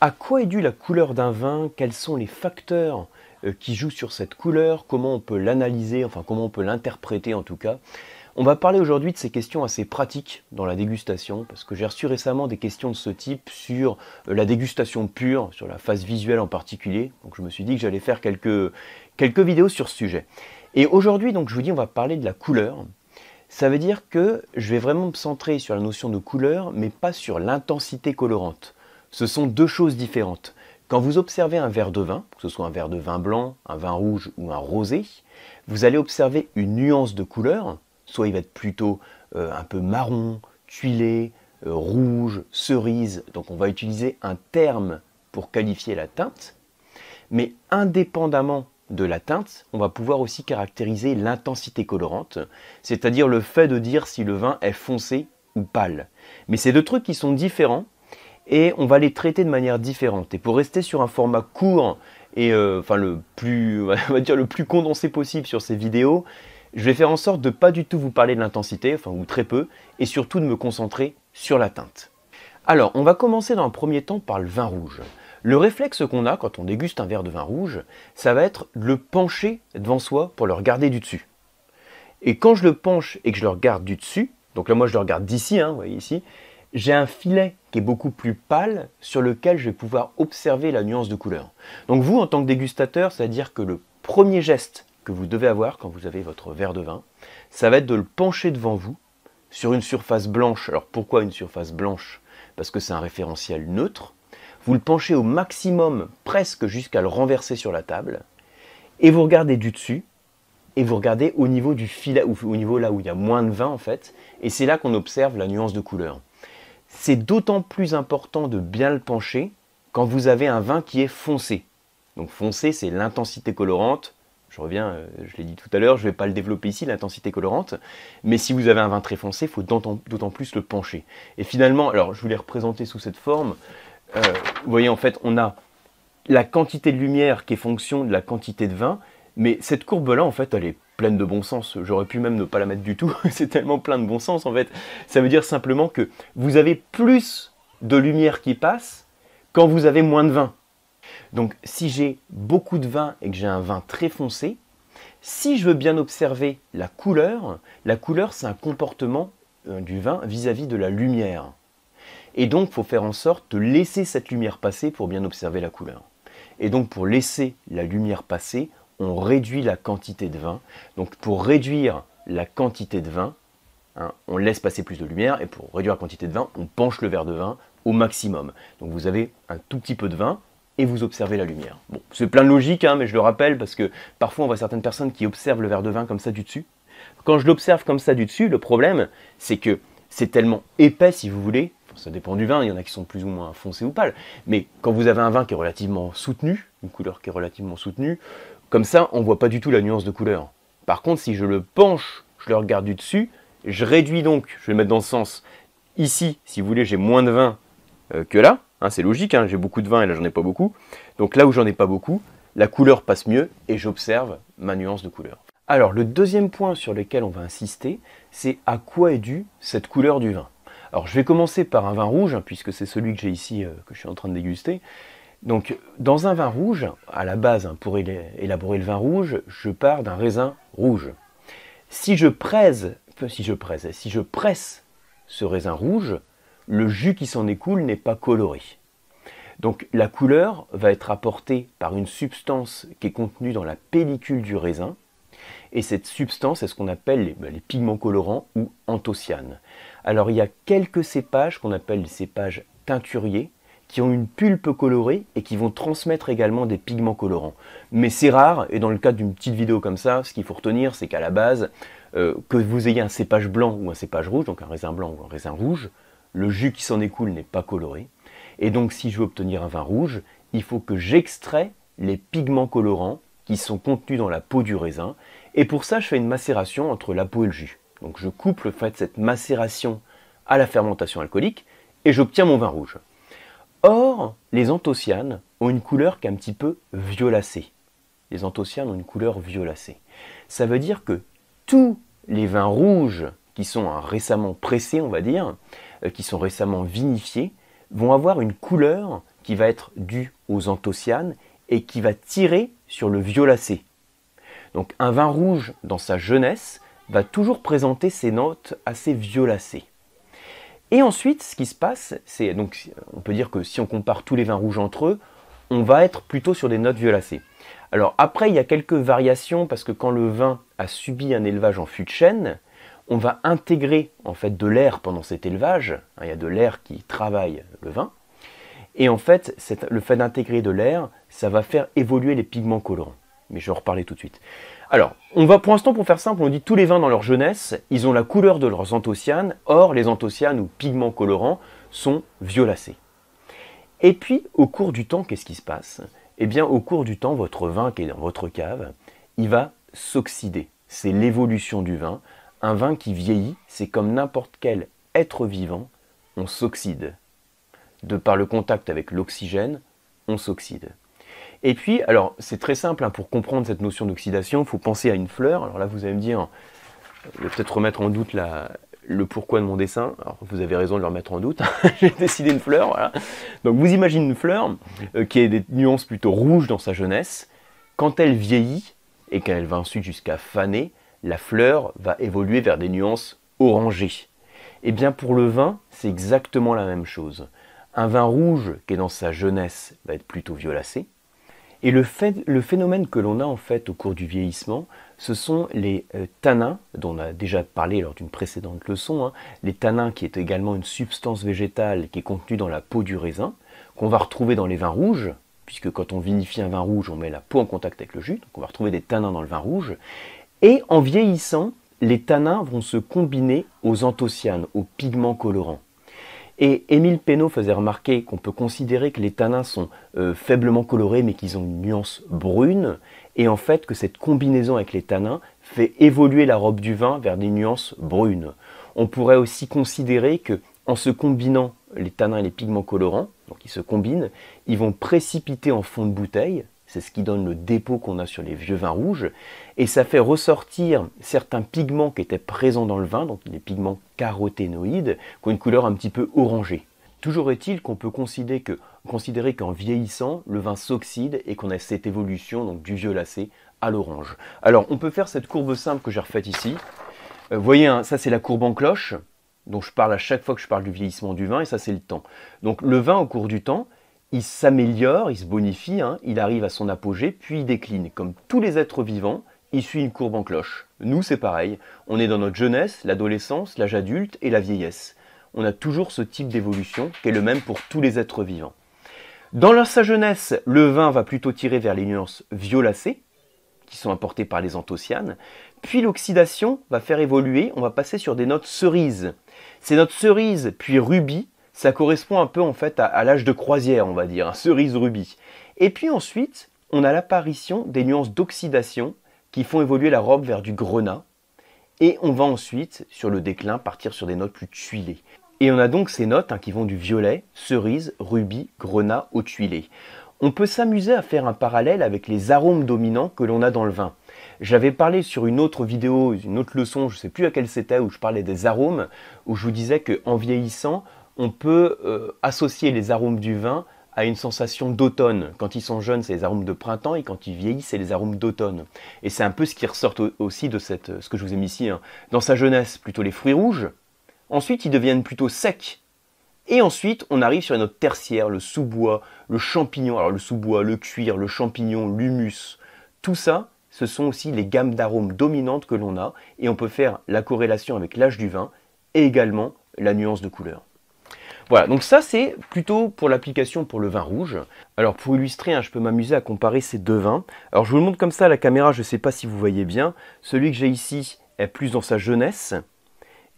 À quoi est due la couleur d'un vin? Quels sont les facteurs qui jouent sur cette couleur? Comment on peut l'analyser, enfin comment on peut l'interpréter en tout cas? On va parler aujourd'hui de ces questions assez pratiques dans la dégustation, parce que j'ai reçu récemment des questions de ce type sur la dégustation pure, sur la phase visuelle en particulier. Donc je me suis dit que j'allais faire quelques vidéos sur ce sujet. Et aujourd'hui, donc je vous dis, on va parler de la couleur. Ça veut dire que je vais vraiment me centrer sur la notion de couleur, mais pas sur l'intensité colorante. Ce sont deux choses différentes. Quand vous observez un verre de vin, que ce soit un verre de vin blanc, un vin rouge ou un rosé, vous allez observer une nuance de couleur. Soit il va être plutôt un peu marron, tuilé, rouge, cerise. Donc on va utiliser un terme pour qualifier la teinte. Mais indépendamment de la teinte, on va pouvoir aussi caractériser l'intensité colorante, c'est-à-dire le fait de dire si le vin est foncé ou pâle. Mais c'est deux trucs qui sont différents et on va les traiter de manière différente. Et pour rester sur un format court et le plus condensé possible sur ces vidéos, je vais faire en sorte de ne pas du tout vous parler de l'intensité, ou très peu, et surtout de me concentrer sur la teinte. Alors, on va commencer dans un premier temps par le vin rouge. Le réflexe qu'on a quand on déguste un verre de vin rouge, ça va être de le pencher devant soi pour le regarder du dessus. Et quand je le penche et que je le regarde du dessus, donc là moi je le regarde d'ici, vous voyez ici, j'ai un filet qui est beaucoup plus pâle sur lequel je vais pouvoir observer la nuance de couleur. Donc vous, en tant que dégustateur, c'est-à-dire que le premier geste que vous devez avoir quand vous avez votre verre de vin, ça va être de le pencher devant vous sur une surface blanche. Alors pourquoi une surface blanche? Parce que c'est un référentiel neutre. Vous le penchez au maximum, presque jusqu'à le renverser sur la table, et vous regardez du dessus, et vous regardez au niveau du filet, ou au niveau là où il y a moins de vin en fait, et c'est là qu'on observe la nuance de couleur. C'est d'autant plus important de bien le pencher quand vous avez un vin qui est foncé. Donc foncé, c'est l'intensité colorante. Je reviens, je l'ai dit tout à l'heure, je ne vais pas le développer ici, l'intensité colorante. Mais si vous avez un vin très foncé, il faut d'autant plus le pencher. Et finalement, alors je vous l'ai représenté sous cette forme. Vous voyez, en fait, on a la quantité de lumière qui est fonction de la quantité de vin. Mais cette courbe-là, en fait, elle est pleine de bon sens. J'aurais pu même ne pas la mettre du tout. C'est tellement plein de bon sens, en fait. Ça veut dire simplement que vous avez plus de lumière qui passe quand vous avez moins de vin. Donc, si j'ai beaucoup de vin et que j'ai un vin très foncé, si je veux bien observer la couleur, c'est un comportement du vin vis-à-vis de la lumière. Et donc, il faut faire en sorte de laisser cette lumière passer pour bien observer la couleur. Et donc, pour laisser la lumière passer, on réduit la quantité de vin. Donc, pour réduire la quantité de vin, on laisse passer plus de lumière. Et pour réduire la quantité de vin, on penche le verre de vin au maximum. Donc, vous avez un tout petit peu de vin et vous observez la lumière. Bon, c'est plein de logique, mais je le rappelle parce que parfois, on voit certaines personnes qui observent le verre de vin comme ça du dessus. Quand je l'observe comme ça du dessus, le problème, c'est que c'est tellement épais, si vous voulez. Ça dépend du vin, il y en a qui sont plus ou moins foncés ou pâles. Mais quand vous avez un vin qui est relativement soutenu, une couleur qui est relativement soutenue, comme ça, on ne voit pas du tout la nuance de couleur. Par contre, si je le penche, je le regarde du dessus, je réduis donc, je vais le mettre dans ce sens, ici, si vous voulez, j'ai moins de vin que là. C'est logique, j'ai beaucoup de vin et là, j'en ai pas beaucoup. Donc là où j'en ai pas beaucoup, la couleur passe mieux et j'observe ma nuance de couleur. Alors, le deuxième point sur lequel on va insister, c'est à quoi est due cette couleur du vin. Alors, je vais commencer par un vin rouge, puisque c'est celui que j'ai ici, que je suis en train de déguster. Donc, dans un vin rouge, à la base, pour élaborer le vin rouge, je pars d'un raisin rouge. Si je presse ce raisin rouge, le jus qui s'en écoule n'est pas coloré. Donc, la couleur va être apportée par une substance qui est contenue dans la pellicule du raisin. Et cette substance est ce qu'on appelle les pigments colorants ou anthocyanes. Alors, il y a quelques cépages qu'on appelle les cépages teinturiers, qui ont une pulpe colorée et qui vont transmettre également des pigments colorants. Mais c'est rare, et dans le cadre d'une petite vidéo comme ça, ce qu'il faut retenir, c'est qu'à la base, que vous ayez un cépage blanc ou un cépage rouge, donc un raisin blanc ou un raisin rouge, le jus qui s'en écoule n'est pas coloré. Et donc, si je veux obtenir un vin rouge, il faut que j'extrais les pigments colorants qui sont contenus dans la peau du raisin. Et pour ça, je fais une macération entre la peau et le jus. Donc, je couple cette macération à la fermentation alcoolique et j'obtiens mon vin rouge. Or, les anthocyanes ont une couleur qui est un petit peu violacée. Les anthocyanes ont une couleur violacée. Ça veut dire que tous les vins rouges qui sont récemment pressés, on va dire, qui sont récemment vinifiés, vont avoir une couleur qui va être due aux anthocyanes et qui va tirer sur le violacé. Donc un vin rouge dans sa jeunesse va toujours présenter ces notes assez violacées. Et ensuite, ce qui se passe, c'est donc on peut dire que si on compare tous les vins rouges entre eux, on va être plutôt sur des notes violacées. Alors après, il y a quelques variations parce que quand le vin a subi un élevage en fût de chêne, on va intégrer en fait de l'air pendant cet élevage. Il y a de l'air qui travaille le vin. Et en fait, le fait d'intégrer de l'air, ça va faire évoluer les pigments colorants. Mais je vais en reparler tout de suite. Alors, on va pour l'instant, pour faire simple, on dit tous les vins dans leur jeunesse, ils ont la couleur de leurs anthocyanes. Or, les anthocyanes ou pigments colorants sont violacés. Et puis, au cours du temps, qu'est-ce qui se passe? Eh bien, au cours du temps, votre vin qui est dans votre cave, il va s'oxyder. C'est l'évolution du vin. Un vin qui vieillit, c'est comme n'importe quel être vivant, on s'oxyde. De par le contact avec l'oxygène, on s'oxyde. Et puis, alors c'est très simple, pour comprendre cette notion d'oxydation, il faut penser à une fleur. Alors là, vous allez me dire, je vais peut-être remettre en doute le pourquoi de mon dessin. Alors vous avez raison de le remettre en doute, j'ai décidé une fleur, voilà. Donc vous imaginez une fleur qui a des nuances plutôt rouges dans sa jeunesse. Quand elle vieillit, et qu'elle va ensuite jusqu'à faner, la fleur va évoluer vers des nuances orangées. Et bien pour le vin, c'est exactement la même chose. Un vin rouge qui est dans sa jeunesse va être plutôt violacé. Et le phénomène que l'on a en fait au cours du vieillissement, ce sont les tanins, dont on a déjà parlé lors d'une précédente leçon. Les tanins qui est également une substance végétale qui est contenue dans la peau du raisin, qu'on va retrouver dans les vins rouges, puisque quand on vinifie un vin rouge, on met la peau en contact avec le jus, donc on va retrouver des tanins dans le vin rouge. Et en vieillissant, les tanins vont se combiner aux anthocyanes, aux pigments colorants. Et Émile Pénaud faisait remarquer qu'on peut considérer que les tanins sont faiblement colorés mais qu'ils ont une nuance brune, et en fait que cette combinaison avec les tanins fait évoluer la robe du vin vers des nuances brunes. On pourrait aussi considérer que en se combinant les tanins et les pigments colorants, donc ils se combinent, ils vont précipiter en fond de bouteille. C'est ce qui donne le dépôt qu'on a sur les vieux vins rouges. Et ça fait ressortir certains pigments qui étaient présents dans le vin, donc les pigments caroténoïdes, qui ont une couleur un petit peu orangée. Toujours est-il qu'on peut considérer qu'en vieillissant, le vin s'oxyde et qu'on a cette évolution donc, du violacé à l'orange. Alors, on peut faire cette courbe simple que j'ai refaite ici. Vous voyez, ça c'est la courbe en cloche, dont je parle à chaque fois que je parle du vieillissement du vin, et ça c'est le temps. Donc le vin, au cours du temps, il s'améliore, il se bonifie, il arrive à son apogée, puis il décline. Comme tous les êtres vivants, il suit une courbe en cloche. Nous, c'est pareil. On est dans notre jeunesse, l'adolescence, l'âge adulte et la vieillesse. On a toujours ce type d'évolution qui est le même pour tous les êtres vivants. Dans sa jeunesse, le vin va plutôt tirer vers les nuances violacées, qui sont apportées par les anthocyanes. Puis l'oxydation va faire évoluer, on va passer sur des notes cerises. Ces notes cerises, puis rubis, ça correspond un peu en fait à l'âge de croisière, on va dire, un cerise rubis. Et puis ensuite, on a l'apparition des nuances d'oxydation qui font évoluer la robe vers du grenat. Et on va ensuite, sur le déclin, partir sur des notes plus tuilées. Et on a donc ces notes qui vont du violet, cerise, rubis, grenat au tuilé. On peut s'amuser à faire un parallèle avec les arômes dominants que l'on a dans le vin. J'avais parlé sur une autre vidéo, une autre leçon, je ne sais plus laquelle c'était, où je parlais des arômes, où je vous disais qu'en vieillissant, on peut associer les arômes du vin à une sensation d'automne. Quand ils sont jeunes, c'est les arômes de printemps, et quand ils vieillissent, c'est les arômes d'automne. Et c'est un peu ce qui ressort aussi de ce que je vous ai mis ici. Dans sa jeunesse, plutôt les fruits rouges. Ensuite, ils deviennent plutôt secs. Et ensuite, on arrive sur une note tertiaire, le sous-bois, le champignon. Alors le sous-bois, le cuir, le champignon, l'humus. Tout ça, ce sont aussi les gammes d'arômes dominantes que l'on a. Et on peut faire la corrélation avec l'âge du vin et également la nuance de couleur. Voilà, donc ça c'est plutôt pour l'application pour le vin rouge. Alors pour illustrer, je peux m'amuser à comparer ces deux vins. Alors je vous le montre comme ça à la caméra, je ne sais pas si vous voyez bien. Celui que j'ai ici est plus dans sa jeunesse.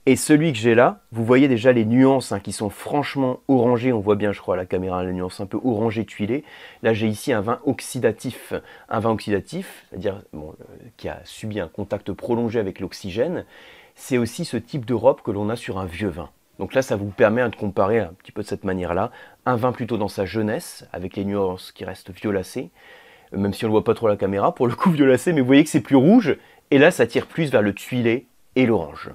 Et celui que j'ai là, vous voyez déjà les nuances qui sont franchement orangées. On voit bien, je crois, à la caméra, les nuances un peu orangées tuilées. Là j'ai ici un vin oxydatif. Un vin oxydatif, c'est-à-dire qui a subi un contact prolongé avec l'oxygène. C'est aussi ce type de robe que l'on a sur un vieux vin. Donc là, ça vous permet de comparer un petit peu de cette manière-là. Un vin plutôt dans sa jeunesse, avec les nuances qui restent violacées, même si on ne le voit pas trop à la caméra, pour le coup violacé, mais vous voyez que c'est plus rouge, et là, ça tire plus vers le tuilé et l'orange.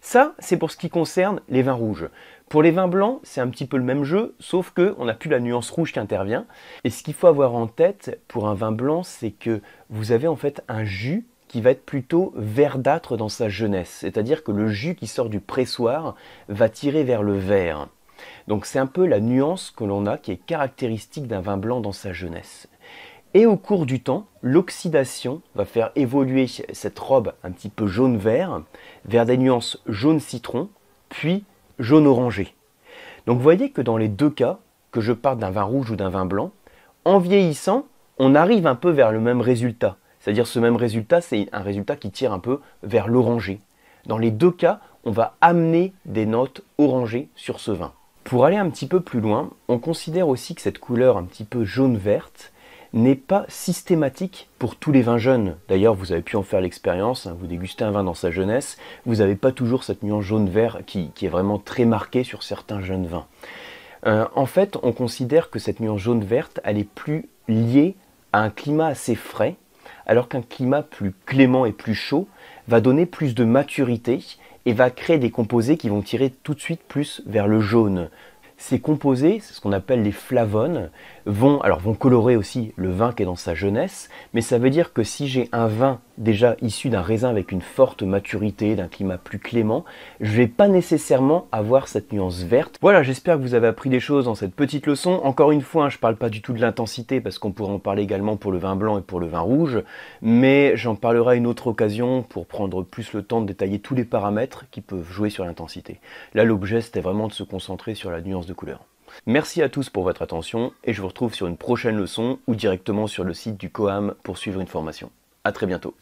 Ça, c'est pour ce qui concerne les vins rouges. Pour les vins blancs, c'est un petit peu le même jeu, sauf qu'on n'a plus la nuance rouge qui intervient. Et ce qu'il faut avoir en tête pour un vin blanc, c'est que vous avez en fait un jus qui va être plutôt verdâtre dans sa jeunesse. C'est-à-dire que le jus qui sort du pressoir va tirer vers le vert. Donc c'est un peu la nuance que l'on a qui est caractéristique d'un vin blanc dans sa jeunesse. Et au cours du temps, l'oxydation va faire évoluer cette robe un petit peu jaune-vert vers des nuances jaune-citron, puis jaune-orangé. Donc vous voyez que dans les deux cas, que je parte d'un vin rouge ou d'un vin blanc, en vieillissant, on arrive un peu vers le même résultat. C'est-à-dire ce même résultat, c'est un résultat qui tire un peu vers l'orangé. Dans les deux cas, on va amener des notes orangées sur ce vin. Pour aller un petit peu plus loin, on considère aussi que cette couleur un petit peu jaune-verte n'est pas systématique pour tous les vins jeunes. D'ailleurs, vous avez pu en faire l'expérience, vous dégustez un vin dans sa jeunesse, vous n'avez pas toujours cette nuance jaune-vert qui est vraiment très marquée sur certains jeunes vins. En fait, on considère que cette nuance jaune-verte, elle est plus liée à un climat assez frais, alors qu'un climat plus clément et plus chaud va donner plus de maturité et va créer des composés qui vont tirer tout de suite plus vers le jaune. Ces composés, c'est ce qu'on appelle les flavones, vont colorer aussi le vin qui est dans sa jeunesse, mais ça veut dire que si j'ai un vin déjà issu d'un raisin avec une forte maturité, d'un climat plus clément, je ne vais pas nécessairement avoir cette nuance verte. Voilà, j'espère que vous avez appris des choses dans cette petite leçon. Encore une fois, je ne parle pas du tout de l'intensité, parce qu'on pourrait en parler également pour le vin blanc et pour le vin rouge, mais j'en parlerai à une autre occasion pour prendre plus le temps de détailler tous les paramètres qui peuvent jouer sur l'intensité. Là, l'objet, c'était vraiment de se concentrer sur la nuance de couleur. Merci à tous pour votre attention et je vous retrouve sur une prochaine leçon ou directement sur le site du COAM pour suivre une formation. À très bientôt.